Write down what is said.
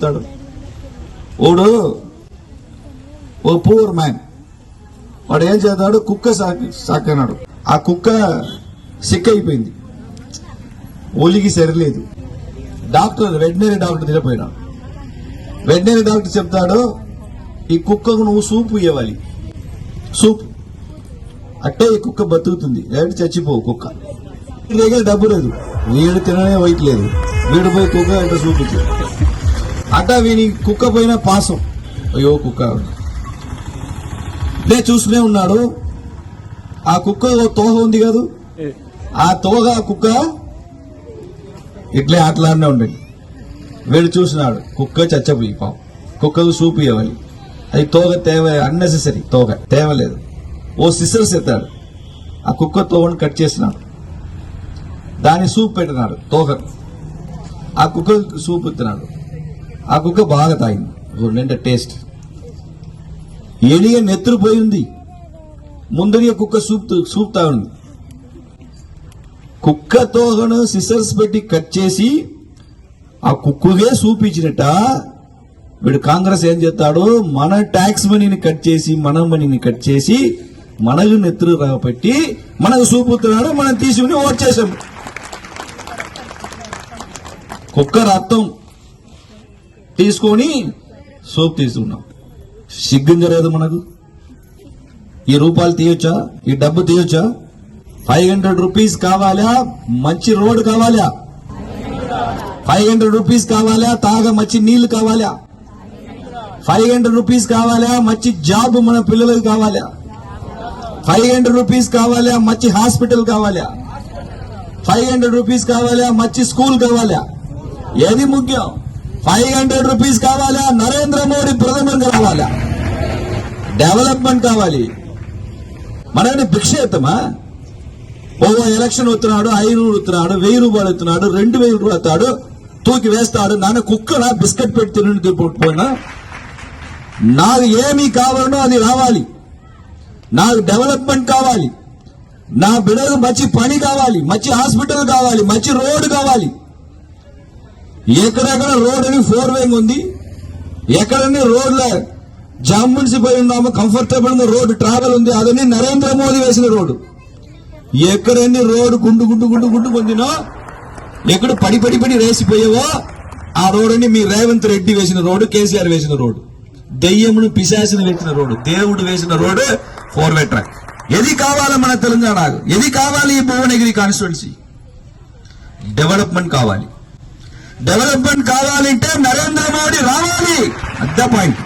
చెప్తాడు. ఓడు ఓ poor man, వాడు ఏం చేస్తాడు, కుక్క సాకన్నాడు. ఆ కుక్క సిక్ అయిపోయింది, ఒలికి సరిలేదు. డాక్టర్ వెటనరీ డాక్టర్ తిరిగిపోయినాడు. వెటనరీ డాక్టర్ చెప్తాడు, ఈ కుక్కకు నువ్వు సూపు ఇవ్వాలి, సూప్ అట్టే ఈ కుక్క బతుకుతుంది, లేదంటే చచ్చిపోవు కుక్క. దగ్గర డబ్బు లేదు, వీడు తిననే వైట్లేదు, వీడు పోయి కుక్క అంటే సూప్ ఇచ్చాడు. అట్టా వీని కుక్క పోయినా పాసం. అయ్యో కుక్క నేను చూస్తూనే ఉన్నాడు. ఆ కుక్క తోగ ఉంది కాదు, ఆ తోగ కుక్క ఇట్లే ఆటలాడినే ఉండండి. వీడు చూసినాడు, కుక్క చచ్చపోయి పాపం, కుక్కకు సూపు ఇవ్వాలి, అది తోగ తేవ అన్నెసెసరీ, తోగ తేవలేదు. ఓ సిస్టర్స్ ఎత్తాడు, ఆ కుక్క తోగను కట్ చేసినాడు, దాని సూప్ పెట్టినాడు తోగ. ఆ కుక్క సూప్ ఎత్తినాడు, ఆ కుక్క బాగా తాగింది, నిండా టేస్ట్. ఎలియ నెత్తురు పోయి ఉంది, ముందరిగా కుక్క సూప్ తాగుంది. కుక్క తోగను సిసర్స్ పెట్టి కట్ చేసి ఆ కుక్కగే సూప్ ఇచ్చినట్ట వీడు కాంగ్రెస్ ఏం చేస్తాడు, మన ట్యాక్స్ మనీని కట్ చేసి, మన మనీని కట్ చేసి మనకు నెత్తురు పెట్టి మనకు సూపుతున్నాడు, మనం తీసుకుని ఓట్ చేసాం. కుక్క రక్తం తీసుకొని సూప్ తీసుకున్నాం. సిగ్గుంజలేదు మనకు. ఈ రూపాయలు తీయొచ్చా, ఈ డబ్బు తీయొచ్చా? 500 రూపీస్ కావాలా, మంచి రోడ్డు కావాలా? 500 రూపీస్ కావాలా, తాగ మంచి నీళ్లు కావాలా? 500 రూపీస్ కావాలా, మంచి జాబ్ మన పిల్లలకు కావాలా? 500 రూపీస్ కావాలా, మంచి హాస్పిటల్ కావాలా? 500 రూపీస్ కావాలా, మంచి స్కూల్ కావాలా? ఏది ముఖ్యం? 500 రూపీస్ కావాలా, నరేంద్ర మోడీ ప్రధానమంత్రి కావాలా? డెవలప్మెంట్ కావాలి. మనని భిక్ష ఎత్తమా? ఓ ఎలక్షన్ వస్తున్నాడు, 500 వస్తున్నాడు, 1000 రూపాయలు వస్తున్నాడు, 2000 రూపాయలు వస్తాడు, తూకి వేస్తాడు. నాన్న కుక్కన బిస్కెట్ పెట్టి తినపోయినా నాకు ఏమి కావాలనో అది రావాలి. నాకు డెవలప్మెంట్ కావాలి, నా బిడ్డకు మంచి పని కావాలి, మంచి హాస్పిటల్ కావాలి, మంచి రోడ్డు కావాలి. ఎక్కడెక్కడ రోడ్ అని 4 వేంగ్ ఉంది, ఎక్కడన్నీ రోడ్ల జామ్ మున్సిపోయి ఉన్నాము, కంఫర్టబుల్ గా రోడ్డు ట్రావెల్ ఉంది, అదన్నీ నరేంద్ర మోదీ వేసిన రోడ్డు. ఎక్కడన్నీ రోడ్డు గుండు గుండు గుండు గుండు పొందినో, ఎక్కడ పడి పడి పడి రేసిపోయావో ఆ రోడ్ అని మీ రేవంత్ రెడ్డి వేసిన రోడ్డు, కేసీఆర్ వేసిన రోడ్డు, దెయ్యమును పిశాసిని వేసిన రోడ్డు, దేవుడు వేసిన రోడ్డు 4-వే ట్రాక్. ఏది కావాలి మన తెలంగాణకు? ఏది కావాలి ఈ భువనగిరి కాన్స్టిట్యున్సీ? డెవలప్మెంట్ కావాలి. డెవలప్మెంట్ కావాలంటే నరేంద్ర మోడీ రావాలి. అదే పాయింట్.